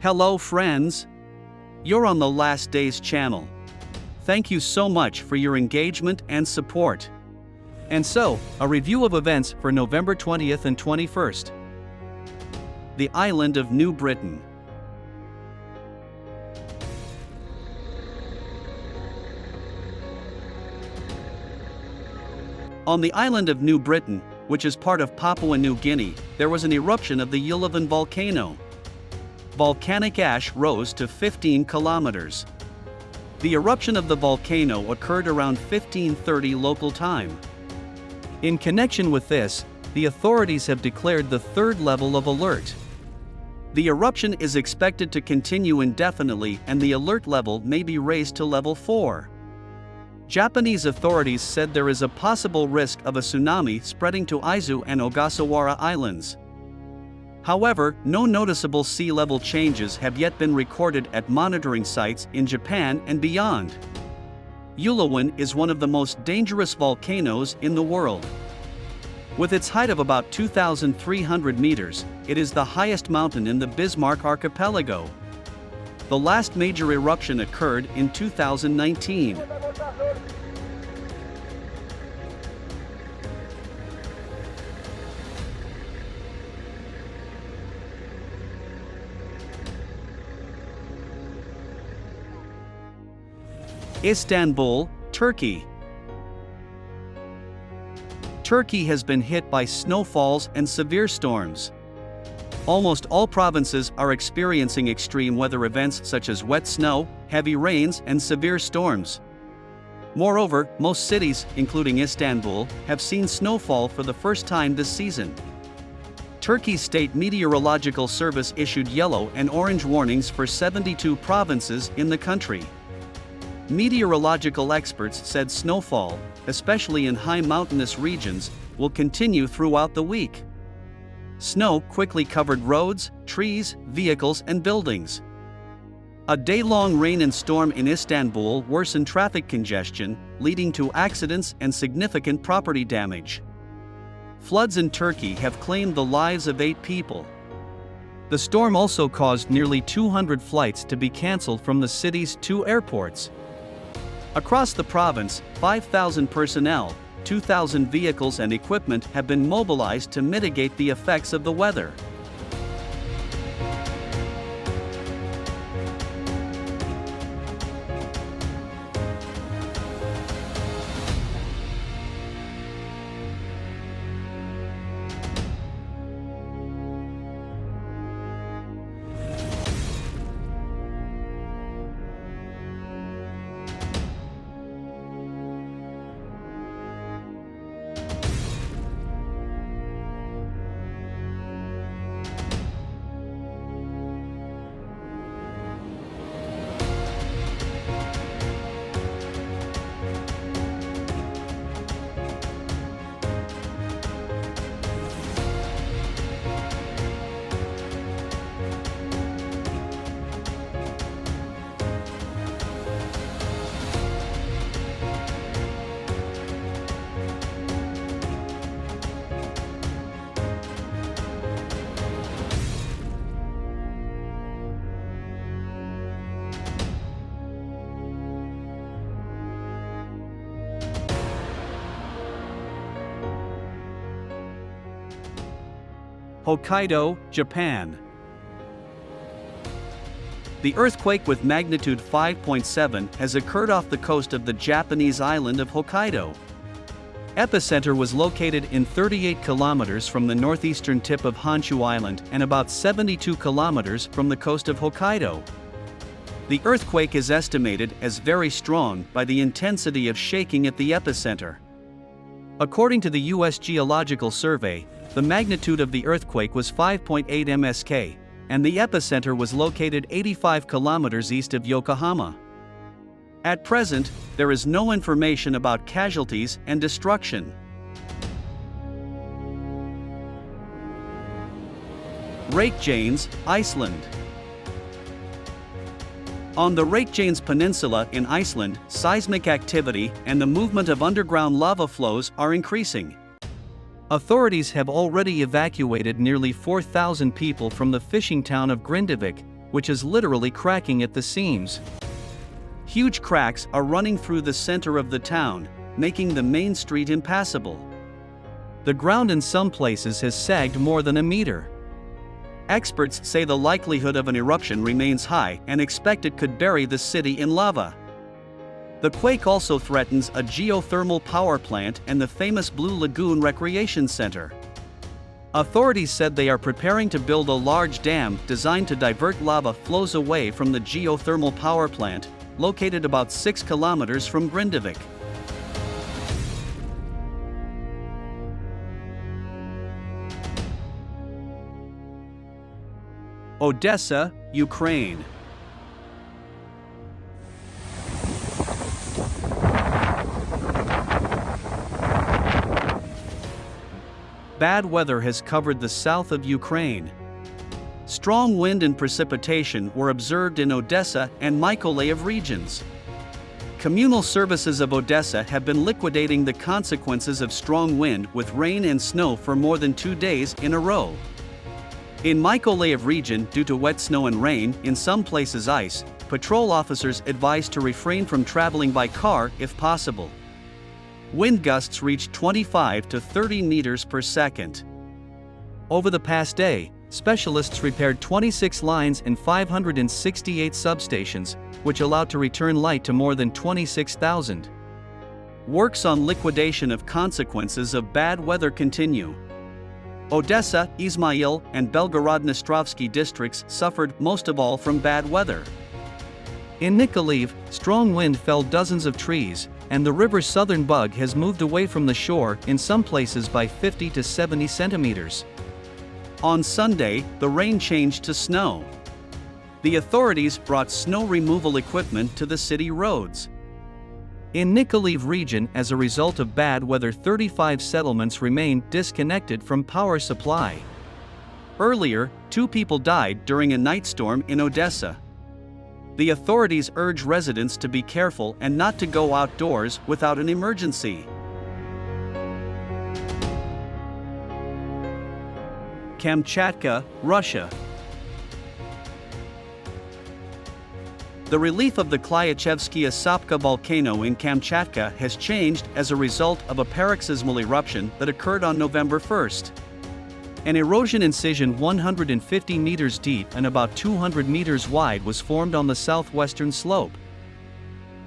Hello friends! You're on the Last Days channel. Thank you so much for your engagement and support. And so, a review of events for November 20th and 21st. The island of New Britain. On the island of New Britain, which is part of Papua New Guinea, there was an eruption of the Yulavan volcano. Volcanic ash rose to 15 kilometers. The eruption of the volcano occurred around 1530 local time. In connection with this, the authorities have declared the third level of alert. The eruption is expected to continue indefinitely and the alert level may be raised to level 4. Japanese authorities said there is a possible risk of a tsunami spreading to Izu and Ogasawara Islands. However, no noticeable sea level changes have yet been recorded at monitoring sites in Japan and beyond. Yulawan is one of the most dangerous volcanoes in the world. With its height of about 2,300 meters, it is the highest mountain in the Bismarck archipelago. The last major eruption occurred in 2019. Istanbul, Turkey. Turkey has been hit by snowfalls and severe storms. Almost all provinces are experiencing extreme weather events such as wet snow, heavy rains, and severe storms. Moreover, most cities, including Istanbul, have seen snowfall for the first time this season. Turkey's State Meteorological Service issued yellow and orange warnings for 72 provinces in the country. Meteorological experts said snowfall, especially in high mountainous regions, will continue throughout the week. Snow quickly covered roads, trees, vehicles, and buildings. A day-long rain and storm in Istanbul worsened traffic congestion, leading to accidents and significant property damage. Floods in Turkey have claimed the lives of 8 people. The storm also caused nearly 200 flights to be cancelled from the city's 2 airports. Across the province, 5,000 personnel, 2,000 vehicles and equipment have been mobilized to mitigate the effects of the weather. Hokkaido, Japan. The earthquake with magnitude 5.7 has occurred off the coast of the Japanese island of Hokkaido. Epicenter was located in 38 kilometers from the northeastern tip of Honshu Island and about 72 kilometers from the coast of Hokkaido. The earthquake is estimated as very strong by the intensity of shaking at the epicenter. According to the U.S. Geological Survey, the magnitude of the earthquake was 5.8 MSK, and the epicenter was located 85 kilometers east of Yokohama. At present, there is no information about casualties and destruction. Reykjanes, Iceland. On the Reykjanes Peninsula in Iceland, seismic activity and the movement of underground lava flows are increasing. Authorities have already evacuated nearly 4,000 people from the fishing town of Grindavik, which is literally cracking at the seams. Huge cracks are running through the center of the town, making the main street impassable. The ground in some places has sagged more than a meter. Experts say the likelihood of an eruption remains high and expect it could bury the city in lava. The quake also threatens a geothermal power plant and the famous Blue Lagoon Recreation Center. Authorities said they are preparing to build a large dam designed to divert lava flows away from the geothermal power plant, located about 6 kilometers from Grindavik. Odessa, Ukraine. Bad weather has covered the south of Ukraine. Strong wind and precipitation were observed in Odessa and Mykolaiv regions. Communal services of Odessa have been liquidating the consequences of strong wind with rain and snow for more than 2 days in a row. In Mykolaiv region, due to wet snow and rain, in some places ice, patrol officers advised to refrain from traveling by car if possible. Wind gusts reached 25 to 30 meters per second. Over the past day, specialists repaired 26 lines and 568 substations, which allowed to return light to more than 26,000. Works on liquidation of consequences of bad weather continue. Odessa, Izmail, and Belgorod-Dnestrovsky districts suffered most of all from bad weather. In Nikolaev, strong wind felled dozens of trees, and the river's southern bug has moved away from the shore in some places by 50 to 70 centimeters. On Sunday, the rain changed to snow. The authorities brought snow removal equipment to the city roads. In Nikolaev region, as a result of bad weather, 35 settlements remain disconnected from power supply. Earlier, 2 people died during a night storm in Odessa. The authorities urge residents to be careful and not to go outdoors without an emergency. Kamchatka, Russia. The relief of the Klyachevskaya Sopka volcano in Kamchatka has changed as a result of a paroxysmal eruption that occurred on November 1st. An erosion incision 150 meters deep and about 200 meters wide was formed on the southwestern slope.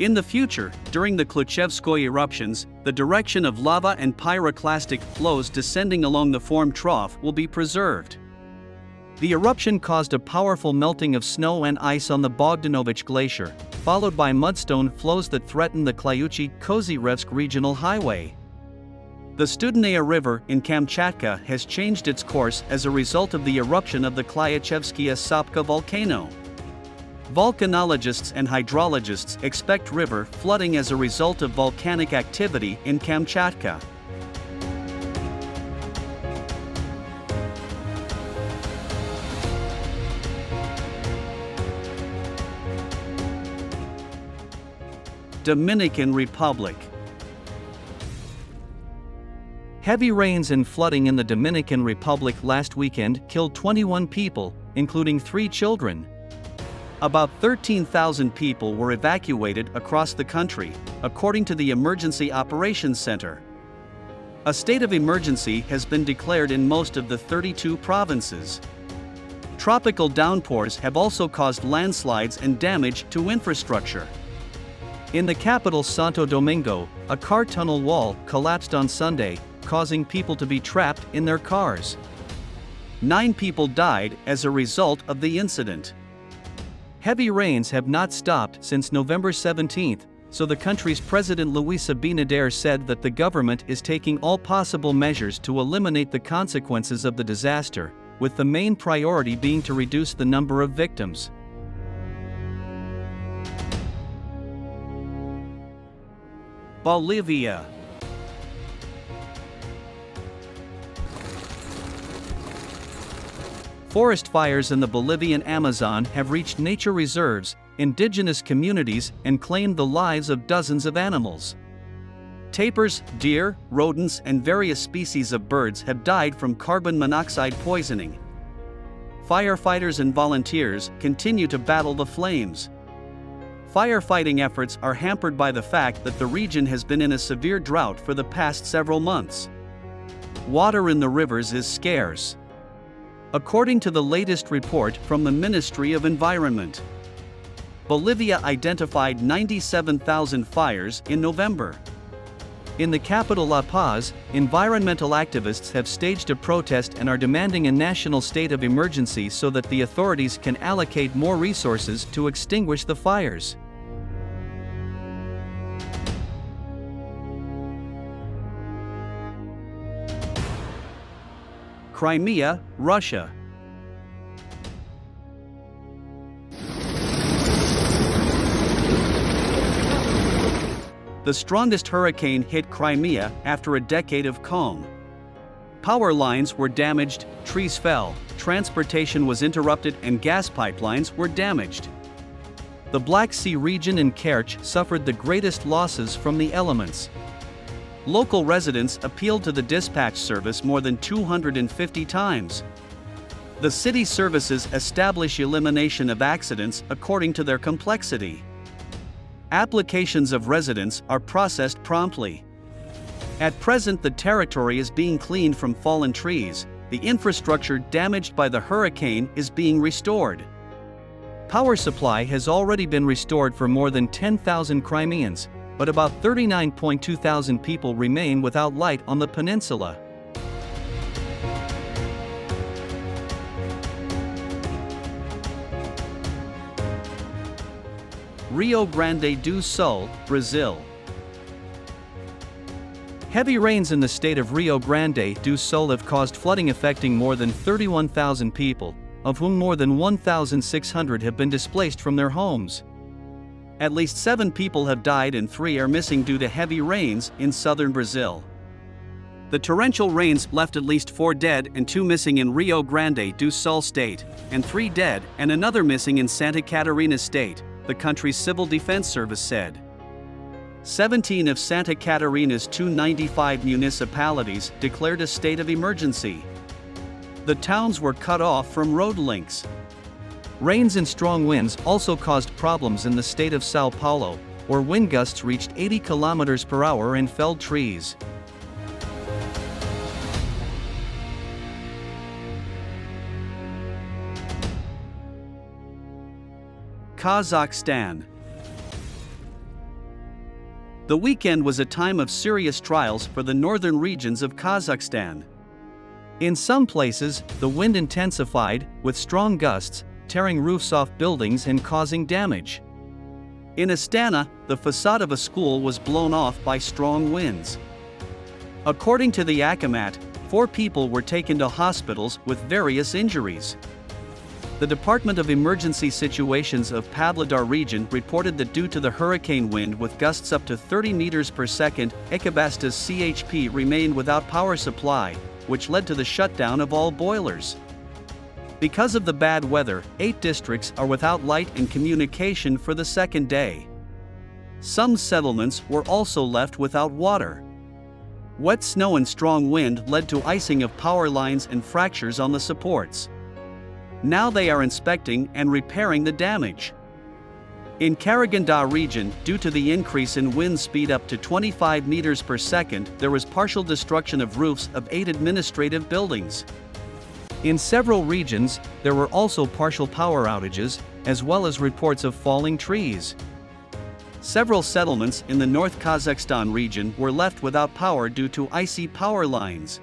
In the future, during the Klyachevskoye eruptions, the direction of lava and pyroclastic flows descending along the formed trough will be preserved. The eruption caused a powerful melting of snow and ice on the Bogdanovich Glacier, followed by mudstone flows that threatened the Klyuchi-Kozyrevsk regional highway. The Studnaya River in Kamchatka has changed its course as a result of the eruption of the Klyachevskaya Sopka volcano. Volcanologists and hydrologists expect river flooding as a result of volcanic activity in Kamchatka. Dominican Republic. Heavy rains and flooding in the Dominican Republic last weekend killed 21 people, including 3 children. About 13,000 people were evacuated across the country, according to the Emergency Operations Center. A state of emergency has been declared in most of the 32 provinces. Tropical downpours have also caused landslides and damage to infrastructure. In the capital Santo Domingo, a car tunnel wall collapsed on Sunday, causing people to be trapped in their cars. 9 people died as a result of the incident. Heavy rains have not stopped since November 17, so the country's President Luis Abinader said that the government is taking all possible measures to eliminate the consequences of the disaster, with the main priority being to reduce the number of victims. Bolivia. Forest fires in the Bolivian Amazon have reached nature reserves, indigenous communities, and claimed the lives of dozens of animals. Tapirs, deer, rodents, and various species of birds have died from carbon monoxide poisoning. firefighters and volunteers continue to battle the flames. Firefighting efforts are hampered by the fact that the region has been in a severe drought for the past several months. Water in the rivers is scarce. According to the latest report from the Ministry of Environment, Bolivia identified 97,000 fires in November. In the capital La Paz, environmental activists have staged a protest and are demanding a national state of emergency so that the authorities can allocate more resources to extinguish the fires. Crimea, Russia. The strongest hurricane hit Crimea after a decade of calm. Power lines were damaged, trees fell, transportation was interrupted, and gas pipelines were damaged. The Black Sea region and Kerch suffered the greatest losses from the elements. Local residents appealed to the dispatch service more than 250 times. The city services establish elimination of accidents according to their complexity. Applications of residents are processed promptly. At present, the territory is being cleaned from fallen trees. The infrastructure damaged by the hurricane is being restored. Power supply has already been restored for more than 10,000 Crimeans, but about 39.2 thousand people remain without light on the peninsula. Rio Grande do Sul, Brazil. Heavy rains in the state of Rio Grande do Sul have caused flooding affecting more than 31,000 people, of whom more than 1,600 have been displaced from their homes. At least 7 people have died and 3 are missing due to heavy rains in southern Brazil. The torrential rains left at least 4 dead and 2 missing in Rio Grande do Sul state, and 3 dead and another missing in Santa Catarina state, the country's civil defense service said. 17 of Santa Catarina's 295 municipalities declared a state of emergency. The towns were cut off from road links. Rains and strong winds also caused problems in the state of São Paulo, where wind gusts reached 80 kilometers per hour and felled trees. Kazakhstan. The weekend was a time of serious trials for the northern regions of Kazakhstan. In some places, the wind intensified, with strong gusts, tearing roofs off buildings and causing damage. In Astana, the facade of a school was blown off by strong winds. According to the Akamat, 4 people were taken to hospitals with various injuries. The Department of Emergency Situations of Pavlodar region reported that due to the hurricane wind with gusts up to 30 meters per second, Ekabastas CHP remained without power supply, which led to the shutdown of all boilers. Because of the bad weather, 8 districts are without light and communication for the second day. Some settlements were also left without water. Wet snow and strong wind led to icing of power lines and fractures on the supports. Now they are inspecting and repairing the damage. In Karaganda region, due to the increase in wind speed up to 25 meters per second, there was partial destruction of roofs of 8 administrative buildings. In several regions, there were also partial power outages, as well as reports of falling trees. Several settlements in the North Kazakhstan region were left without power due to icy power lines.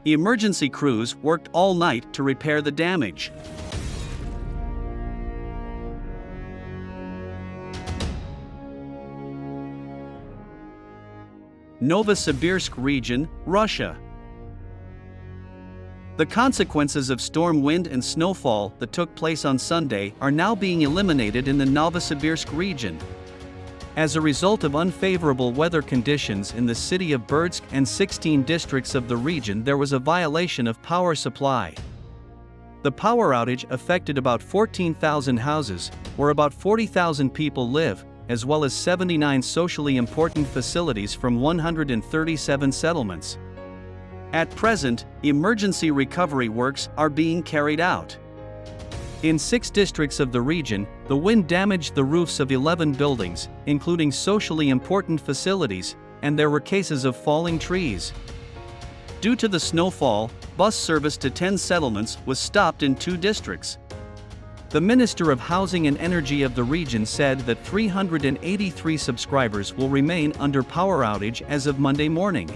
Emergency crews worked all night to repair the damage. Novosibirsk region, Russia. The consequences of storm wind and snowfall that took place on Sunday are now being eliminated in the Novosibirsk region. As a result of unfavorable weather conditions in the city of Berdsk and 16 districts of the region, there was a violation of power supply. The power outage affected about 14,000 houses, where about 40,000 people live, as well as 79 socially important facilities from 137 settlements. At present, emergency recovery works are being carried out. In 6 districts of the region, the wind damaged the roofs of 11 buildings, including socially important facilities, and there were cases of falling trees. Due to the snowfall, bus service to 10 settlements was stopped in 2 districts. The Minister of Housing and Energy of the region said that 383 subscribers will remain under power outage as of Monday morning.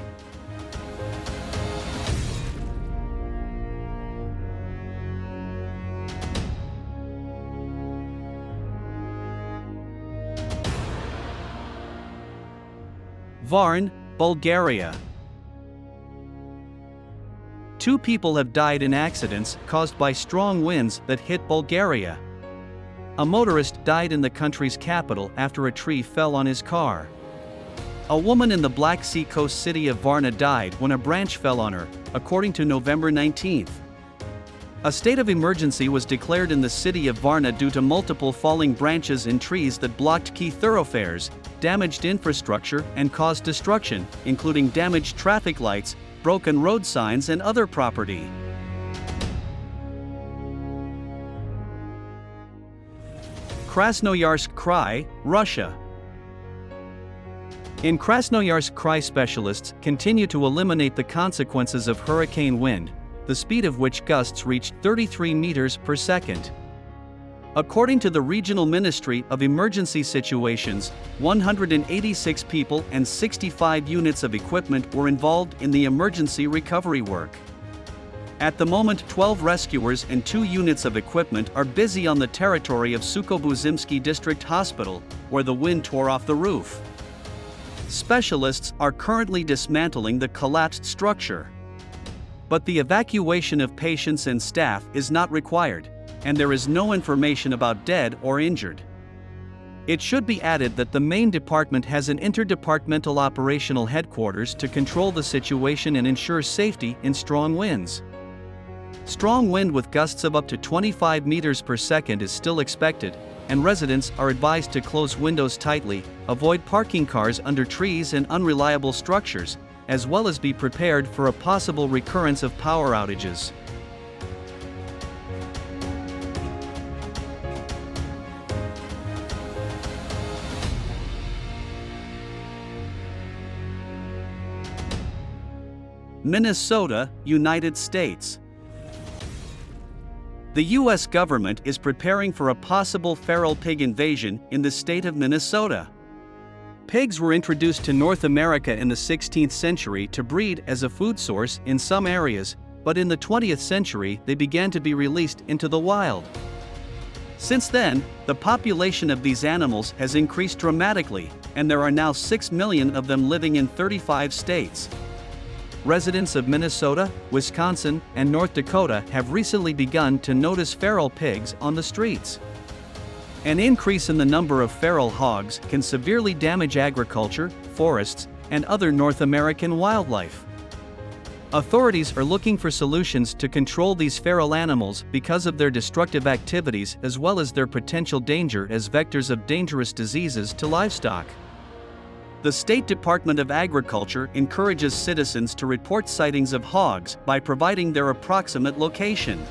Varna, Bulgaria. 2 people have died in accidents caused by strong winds that hit Bulgaria. A motorist died in the country's capital after a tree fell on his car. A woman in the Black Sea coast city of Varna died when a branch fell on her, according to November 19. A state of emergency was declared in the city of Varna due to multiple falling branches and trees that blocked key thoroughfares, damaged infrastructure, and caused destruction, including damaged traffic lights, broken road signs, and other property. Krasnoyarsk Krai, Russia. In Krasnoyarsk Krai, specialists continue to eliminate the consequences of hurricane wind, the speed of which gusts reached 33 meters per second. According to the Regional Ministry of Emergency Situations, 186 people and 65 units of equipment were involved in the emergency recovery work. At the moment, 12 rescuers and 2 units of equipment are busy on the territory of Sukobuzimsky District Hospital, where the wind tore off the roof. Specialists are currently dismantling the collapsed structure. But the evacuation of patients and staff is not required, and there is no information about dead or injured. It should be added that the main department has an interdepartmental operational headquarters to control the situation and ensure safety in strong winds. Strong wind with gusts of up to 25 meters per second is still expected, and residents are advised to close windows tightly, avoid parking cars under trees and unreliable structures, as well as be prepared for a possible recurrence of power outages. Minnesota, United States. The U.S. government is preparing for a possible feral pig invasion in the state of Minnesota. Pigs were introduced to North America in the 16th century to breed as a food source in some areas, but in the 20th century they began to be released into the wild. Since then, the population of these animals has increased dramatically, and there are now 6 million of them living in 35 states. Residents of Minnesota, Wisconsin, and North Dakota have recently begun to notice feral pigs on the streets. An increase in the number of feral hogs can severely damage agriculture, forests, and other North American wildlife. Authorities are looking for solutions to control these feral animals because of their destructive activities as well as their potential danger as vectors of dangerous diseases to livestock. The State Department of Agriculture encourages citizens to report sightings of hogs by providing their approximate location.